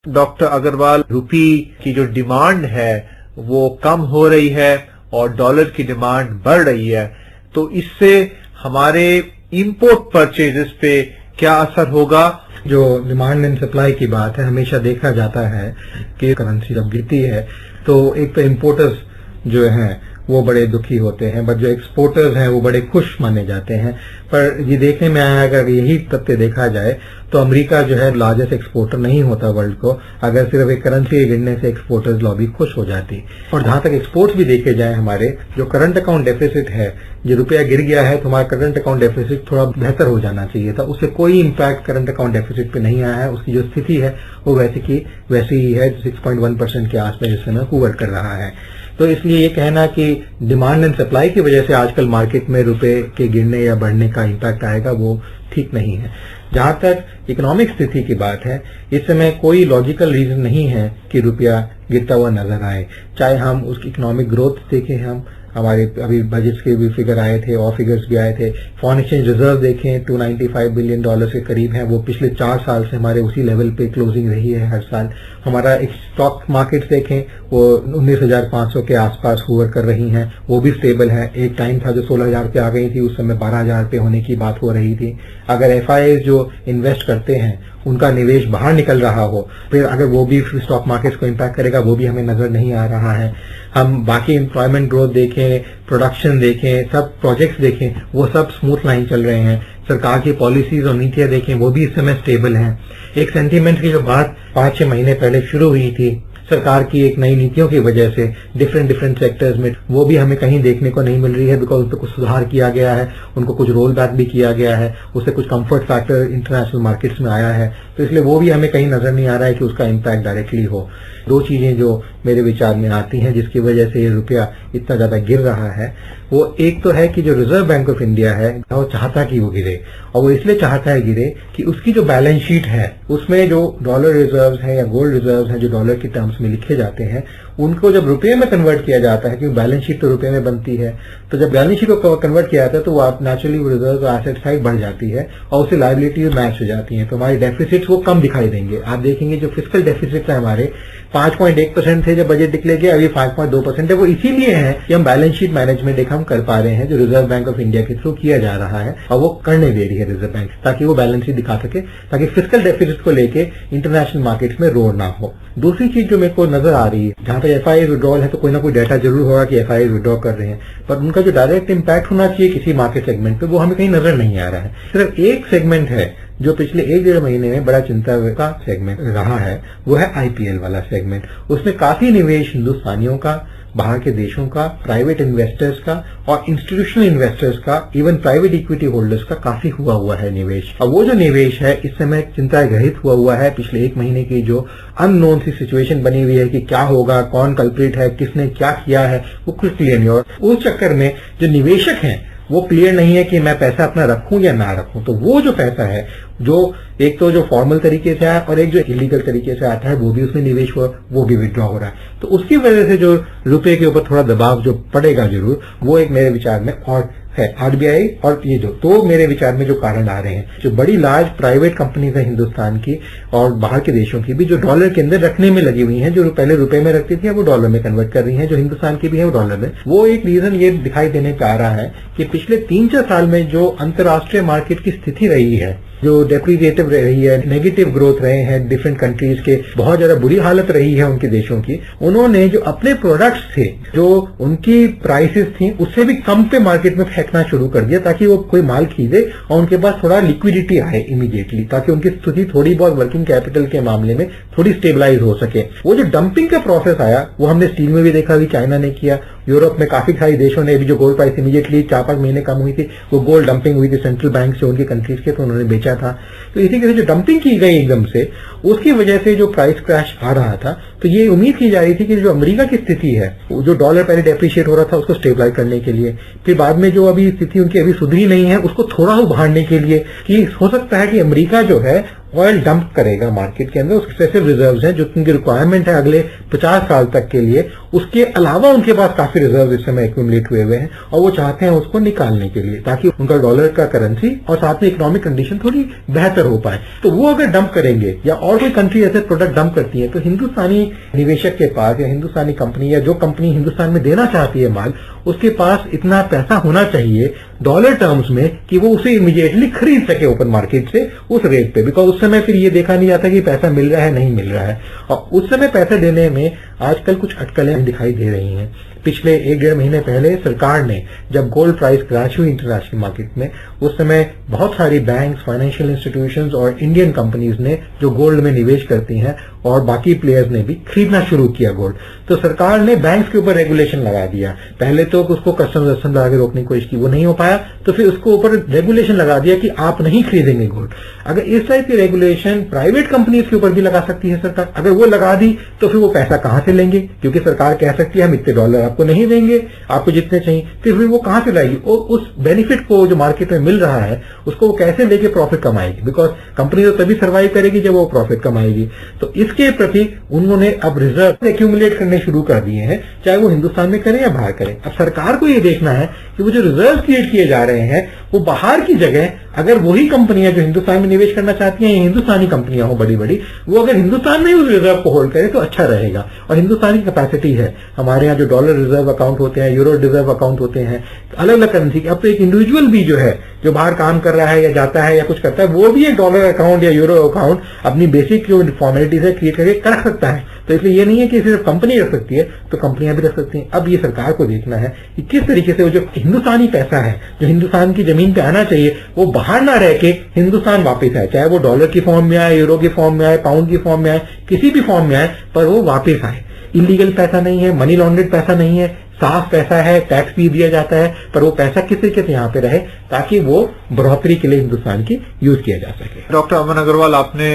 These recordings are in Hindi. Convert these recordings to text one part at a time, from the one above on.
डॉक्टर अग्रवाल, रुपी की जो डिमांड है वो कम हो रही है और डॉलर की डिमांड बढ़ रही है, तो इससे हमारे इंपोर्ट परचेजेस पे क्या असर होगा? जो डिमांड एंड सप्लाई की बात है, हमेशा देखा जाता है कि करेंसी जब गिरती है तो एक तो इम्पोर्टर्स जो हैं वो बड़े दुखी होते हैं, बट जो एक्सपोर्टर्स हैं वो बड़े खुश माने जाते हैं। पर ये देखने में आया, अगर यही तथ्य देखा जाए तो अमेरिका जो है लार्जेस्ट एक्सपोर्टर नहीं होता वर्ल्ड को, अगर सिर्फ एक करेंसी के गिरने से एक्सपोर्टर्स लॉबी खुश हो जाती। और जहां तक एक्सपोर्ट्स भी देखे जाए, हमारे जो करंट अकाउंट डेफिसिट है, जो रुपया गिर गया है तो हमारा करंट अकाउंट डेफिसिट थोड़ा बेहतर हो जाना चाहिए था, उससे कोई इम्पैक्ट करंट अकाउंट डेफिसिट पे नहीं आया है। उसकी जो स्थिति है वो वैसी की वैसी ही है, 6.1% के आसपास इस समय हूवर कर रहा है। तो इसलिए ये कहना कि डिमांड एंड सप्लाई की वजह से आजकल मार्केट में रुपए के गिरने या बढ़ने का इम्पैक्ट आएगा, वो ठीक नहीं है। जहां तक इकोनॉमिक स्थिति की बात है, इस समय कोई लॉजिकल रीजन नहीं है कि रुपया गिरता हुआ नजर आए। चाहे हम उसकी इकोनॉमिक ग्रोथ देखें, हमारे अभी बजट्स के भी फिगर आए थे और फिगर्स भी आए थे। फॉरेन एक्सचेंज रिजर्व देखें, $295 बिलियन के करीब है, वो पिछले 4 साल से हमारे उसी लेवल पे क्लोजिंग रही है हर साल। हमारा स्टॉक मार्केट देखें, वो 19,500 के आसपास हुआ कर रही हैं, वो भी स्टेबल है। एक टाइम था जो 16,000 पे आ गई थी, उस समय 12,000 पे होने की बात हो रही थी। अगर एफआईआई जो इन्वेस्ट करते हैं उनका निवेश बाहर निकल रहा हो, फिर अगर वो भी स्टॉक मार्केट्स को इम्पैक्ट करेगा, वो भी हमें नजर नहीं आ रहा है। हम बाकी एम्प्लॉयमेंट ग्रोथ देखें, प्रोडक्शन देखें, सब प्रोजेक्ट्स देखें, वो सब स्मूथ लाइन चल रहे हैं। सरकार की पॉलिसीज और नीतियां देखें, वो भी इस समय स्टेबल हैं। एक सेंटीमेंट की जो बात 5-6 महीने पहले शुरू हुई थी सरकार की एक नई नीतियों की वजह से डिफरेंट सेक्टर्स में, वो भी हमें कहीं देखने को नहीं मिल रही है, बिकॉज उस पर कुछ सुधार किया गया है, उनको कुछ रोल बैक भी किया गया है, उससे कुछ कंफर्ट फैक्टर इंटरनेशनल मार्केट्स में आया है, तो इसलिए वो भी हमें कहीं नजर नहीं आ रहा है कि उसका इम्पैक्ट डायरेक्टली हो। 2 चीजें जो मेरे विचार में आती हैं जिसकी वजह से ये रुपया इतना ज्यादा गिर रहा है, वो एक तो है कि जो रिजर्व बैंक ऑफ इंडिया है वो चाहता कि वो गिरे, और वो इसलिए चाहता है गिरे कि उसकी जो बैलेंस शीट है उसमें जो डॉलर रिजर्व्स है या गोल्ड रिजर्व्स है जो डॉलर की टर्म्स में लिखे जाते हैं, उनको जब रुपये में कन्वर्ट किया जाता है, क्योंकि बैलेंस शीट तो रुपये में बनती है, तो जब बैलेंस शीट को कन्वर्ट किया जाता है तो वो नेचुरली रिजर्व एसेट साइड बढ़ जाती है और उससे लायबिलिटी मैच हो जाती है, तो हमारे डेफिसिट्स वो कम दिखाई देंगे। आप देखेंगे जो फिस्कल डेफिसिट है हमारे 5.1% थे जब बजट डिक्लेयर किया, अभी 5.2% है। वो इसीलिए है कि हम बैलेंस शीट मैनेजमेंट एक हम कर पा रहे हैं जो रिजर्व बैंक ऑफ इंडिया के थ्रू किया जा रहा है, और वो करने दे रही है रिजर्व बैंक, ताकि वो बैलेंस शीट दिखा सके, ताकि फिस्कल डेफिसिट को लेके इंटरनेशनल मार्केट्स में रोड ना हो। दूसरी चीज जो मेरे को नजर आ रही है, जहां पर एफआईआई विड्रॉल है तो कोई ना कोई डाटा जरूर होगा कि एफआईआई विड्रॉ कर रहे हैं, पर उनका जो डायरेक्ट इंपैक्ट होना चाहिए किसी मार्केट सेगमेंट पे, वो हमें कहीं नजर नहीं आ रहा है। सिर्फ एक सेगमेंट है जो पिछले 1-1.5 महीने में बड़ा चिंता का सेगमेंट रहा है, वो है आईपीएल वाला सेगमेंट। उसमें काफी निवेश हिंदुस्तानियों का, बाहर के देशों का, प्राइवेट इन्वेस्टर्स का और इंस्टीट्यूशनल इन्वेस्टर्स का, इवन प्राइवेट इक्विटी होल्डर्स का काफी हुआ है निवेश। और वो जो निवेश है इस समय चिंता रहित हुआ है। पिछले 1 महीने की जो अननोन सी सिचुएशन बनी हुई है कि क्या होगा, कौन कल्प्रिट है, किसने क्या किया है, वो कुछ क्लियर नहीं। और उस चक्कर में जो निवेशक हैं वो क्लियर नहीं है कि मैं पैसा अपना रखूं या ना रखूं, तो वो जो पैसा है जो एक तो जो फॉर्मल तरीके से आया और एक जो इलीगल तरीके से आता है, वो भी उसमें निवेश हुआ, वो भी विड्रॉ हो रहा है। तो उसकी वजह से जो रुपए के ऊपर थोड़ा दबाव जो पड़ेगा जरूर, वो एक मेरे विचार में और है आरबीआई और ये जो तो मेरे विचार में जो कारण आ रहे हैं, जो बड़ी लार्ज प्राइवेट कंपनीज है हिंदुस्तान की और बाहर के देशों की भी, जो डॉलर के अंदर रखने में लगी हुई हैं, जो पहले रुपए में रखती थी वो डॉलर में कन्वर्ट कर रही हैं, जो हिंदुस्तान की भी है वो डॉलर में। वो एक रीजन ये दिखाई देने पे आ रहा है कि पिछले 3-4 साल में जो अंतर्राष्ट्रीय मार्केट की स्थिति रही है, जो डेप्रिसिएटिव रही है, नेगेटिव ग्रोथ रहे हैं डिफरेंट कंट्रीज के, बहुत ज्यादा बुरी हालत रही है उनके देशों की, उन्होंने जो अपने प्रोडक्ट्स थे, जो उनकी प्राइसेस थी, उससे भी कम पे मार्केट में फेंकना शुरू कर दिया, ताकि वो कोई माल खरीदे और उनके पास थोड़ा लिक्विडिटी आए इमीडिएटली, ताकि उनकी स्थिति थोड़ी बहुत वर्किंग कैपिटल के मामले में थोड़ी स्टेबलाइज हो सके। वो जो डंपिंग का प्रोसेस आया, वो हमने स्टील में भी देखा, अभी चाइना ने किया, यूरोप में काफी सारे देशों ने भी, जो गोल्ड प्राइस इमीडिएटली 4-5 महीने कम हुई थी, वो गोल्ड डंपिंग हुई थी सेंट्रल बैंक से उनकी कंट्रीज के, तो उन्होंने बेचा था। तो इसी तरह जो डंपिंग की गई एकदम से, उसकी वजह से जो प्राइस क्रैश आ रहा था, तो ये उम्मीद की जा रही थी कि जो अमेरिका की स्थिति है, जो डॉलर पहले डेप्रिशिएट हो रहा था, उसको स्टेबलाइज करने के लिए, फिर बाद में जो अभी स्थिति उनकी अभी सुधरी नहीं है, उसको थोड़ा उभारने के लिए, कि हो सकता है कि अमेरिका जो है ऑयल डंप करेगा मार्केट के अंदर, एक्सेसिव रिजर्व्स हैं जो उनकी रिक्वायरमेंट है अगले 50 साल तक के लिए, उसके अलावा उनके पास काफी रिजर्व इस समय एक्यूमुलेट हुए हैं और वो चाहते हैं उसको निकालने के लिए ताकि उनका डॉलर का करेंसी और साथ में इकोनॉमिक कंडीशन थोड़ी बेहतर हो पाए। तो वो अगर डंप करेंगे या और कोई कंट्री ऐसे प्रोडक्ट डंप करती है तो हिंदुस्तानी निवेशक के पास या हिंदुस्तानी कंपनी या जो कंपनी हिंदुस्तान में देना चाहती है माल, उसके पास इतना पैसा होना चाहिए डॉलर टर्म्स में कि वो उसे इमीडिएटली खरीद सके ओपन मार्केट से उस रेट पे, बिकॉज उस समय फिर ये देखा नहीं जाता कि पैसा मिल रहा है नहीं मिल रहा है। और उस समय पैसे देने में आजकल कुछ अटकलें दिखाई दे रही हैं। पिछले 1-1.5 महीने पहले सरकार ने जब गोल्ड प्राइस क्रैश हुई इंटरनेशनल मार्केट में, उस समय बहुत सारी बैंक्स, फाइनेंशियल इंस्टीट्यूशंस और इंडियन कंपनीज ने जो गोल्ड में निवेश करती हैं और बाकी प्लेयर्स ने भी खरीदना शुरू किया गोल्ड। तो सरकार ने बैंक्स के ऊपर रेगुलेशन लगा दिया। पहले तो उसको कस्टम्स लगा के रोकने की कोशिश की, वो नहीं हो पाया, तो फिर उसको ऊपर रेगुलेशन लगा दिया कि आप नहीं खरीदेंगे गोल्ड। अगर इस टाइप की रेगुलेशन प्राइवेट कंपनीज के ऊपर भी लगा सकती है सरकार, अगर वो लगा दी तो फिर वो पैसा कहां से लेंगे, क्योंकि सरकार कह सकती है हम इतने डॉलर आपको नहीं देंगे, आपको जितने चाहिए, फिर वो कहां से लाएगी और उस बेनिफिट को जो मार्केट में मिल रहा है उसको वो कैसे लेके प्रॉफिट कमाएगी, बिकॉज कंपनी तो तभी सर्वाइव करेगी जब वो प्रॉफिट कमाएगी। तो इसके प्रति उन्होंने अब रिजर्व एक्यूमुलेट करने शुरू कर दिए हैं, चाहे वो हिंदुस्तान में करें या बाहर करें। अब सरकार को ये देखना है कि वो जो रिजर्व क्रिएट किए जा रहे हैं वो बाहर की जगह अगर वही कंपनियां जो हिंदुस्तान में निवेश करना चाहती हैं, हिंदुस्तानी कंपनियां हो बड़ी बड़ी, वो अगर हिंदुस्तान में उस रिजर्व को होल्ड करे तो अच्छा रहेगा। और हिंदुस्तान की कैपेसिटी है, हमारे यहाँ जो डॉलर रिजर्व अकाउंट होते हैं, यूरो रिजर्व अकाउंट होते हैं, अलग अलग करेंसी के। अब तो एक इंडिविजुअल भी जो है जो बाहर काम कर रहा है या जाता है या कुछ करता है, वो भी एक डॉलर अकाउंट या यूरो अकाउंट अपनी बेसिक जो फॉर्मेलिटीज है क्रिएट करके रख सकता है। तो इसलिए ये नहीं है कि सिर्फ कंपनी रख सकती है, तो कंपनियां भी रख सकती हैं। अब ये सरकार को देखना है कि किस तरीके से वो जो हिंदुस्तानी पैसा है जो हिंदुस्तान की जमीन पे आना चाहिए वो बाहर ना रह के हिंदुस्तान वापस आए, चाहे वो डॉलर की फॉर्म में आए, यूरो की फॉर्म में आए, पाउंड की फॉर्म में आए, किसी भी फॉर्म में आए, पर वो वापस आए। इलीगल पैसा नहीं है, मनी लॉन्ड्रेड पैसा नहीं है, साफ पैसा है, टैक्स भी दिया जाता है, पर वो पैसा किस तरीके से यहाँ पे रहे ताकि वो बढ़ोतरी के लिए हिंदुस्तान की यूज किया जा सके। डॉक्टर अमन अग्रवाल, आपने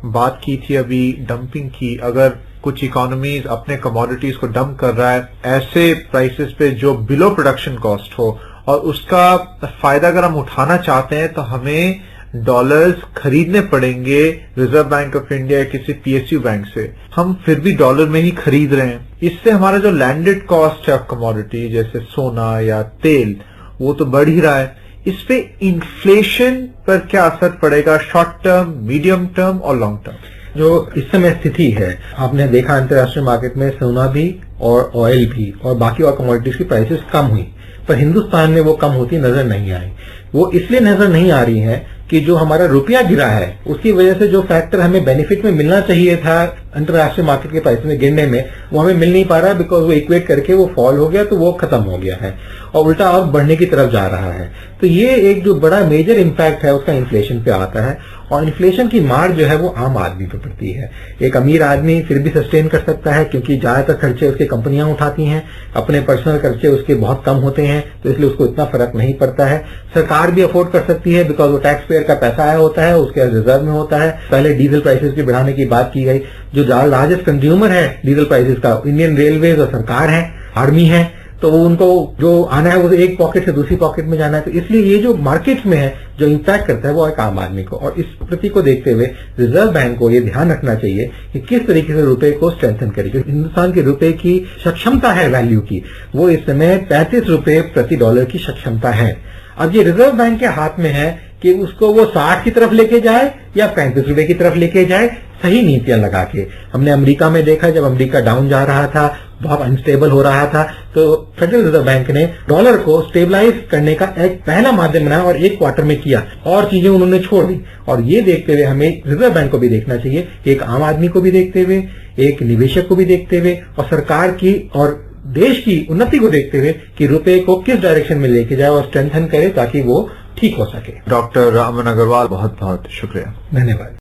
बात की थी अभी डंपिंग की। अगर कुछ इकोनॉमीज अपने कमोडिटीज को डंप कर रहा है ऐसे प्राइसेस पे जो बिलो प्रोडक्शन कॉस्ट हो और उसका फायदा अगर हम उठाना चाहते हैं तो हमें डॉलर्स खरीदने पड़ेंगे रिजर्व बैंक ऑफ इंडिया या किसी पीएसयू बैंक से, हम फिर भी डॉलर में ही खरीद रहे हैं। इससे हमारा जो लैंडेड कॉस्ट है कमोडिटी जैसे सोना या तेल वो तो बढ़ ही रहा है। इस पे इन्फ्लेशन पर क्या असर पड़ेगा, शॉर्ट टर्म, मीडियम टर्म और लॉन्ग टर्म? जो इस समय स्थिति है, आपने देखा अंतर्राष्ट्रीय मार्केट में सोना भी और ऑयल भी और बाकी और कमोडिटीज की प्राइसेस कम हुई, पर हिंदुस्तान में वो कम होती नजर नहीं आई। वो इसलिए नजर नहीं आ रही है कि जो हमारा रुपया गिरा है उसकी वजह से जो फैक्टर हमें बेनिफिट में मिलना चाहिए था अंतर्राष्ट्रीय मार्केट के प्राइस में गिरने में, वो हमें मिल नहीं पा रहा, बिकॉज वो इक्वेट करके वो फॉल हो गया तो वो खत्म हो गया है और उल्टा अब बढ़ने की तरफ जा रहा है। तो ये एक जो बड़ा मेजर इम्पैक्ट है उसका इन्फ्लेशन पे आता है और इन्फ्लेशन की मार जो है वो आम आदमी पे पड़ती है। एक अमीर आदमी फिर भी सस्टेन कर सकता है क्योंकि ज्यादातर खर्चे उसकी कंपनियां उठाती हैं, अपने पर्सनल खर्चे उसके बहुत कम होते हैं, तो इसलिए उसको इतना फर्क नहीं पड़ता है। सरकार भी अफोर्ड कर सकती है बिकॉज वो टैक्स पेयर का पैसा आया होता है, उसके रिजर्व में होता है। पहले डीजल प्राइसेस भी बढ़ाने की बात की गई, जो लार्जेस्ट कंज्यूमर है डीजल प्राइसेस का इंडियन रेलवेज और सरकार है, आर्मी है, तो उनको जो आना है वो एक पॉकेट से दूसरी पॉकेट में जाना है। तो इसलिए ये जो मार्केट्स में है जो इम्पैक्ट करता है वो एक आम आदमी को, और इस प्रति को देखते हुए रिजर्व बैंक को ये ध्यान रखना चाहिए कि किस तरीके से रुपए को स्ट्रेंथन करेगी। हिंदुस्तान के रुपए की सक्षमता है वैल्यू की, वो इस समय 35 रुपए प्रति डॉलर की सक्षमता है। अब ये रिजर्व बैंक के हाथ में है कि उसको वो 60 की तरफ लेके जाए या 35 रुपए की तरफ लेके जाए, सही नीतियां लगा के। हमने अमेरिका में देखा, जब अमेरिका डाउन जा रहा था, बहुत अनस्टेबल हो रहा था, तो फेडरल रिजर्व बैंक ने डॉलर को स्टेबलाइज करने का एक पहला माध्यम बनाया और एक क्वार्टर में किया और चीजें उन्होंने छोड़ दी। और ये देखते हुए हमें रिजर्व बैंक को भी देखना चाहिए, एक आम आदमी को भी देखते हुए, एक निवेशक को भी देखते हुए और सरकार की और देश की उन्नति को देखते हुए कि रुपए को किस डायरेक्शन में लेके जाए और स्ट्रेंथन करे ताकि वो ठीक हो सके। डॉक्टर अमन अग्रवाल, बहुत बहुत शुक्रिया। धन्यवाद।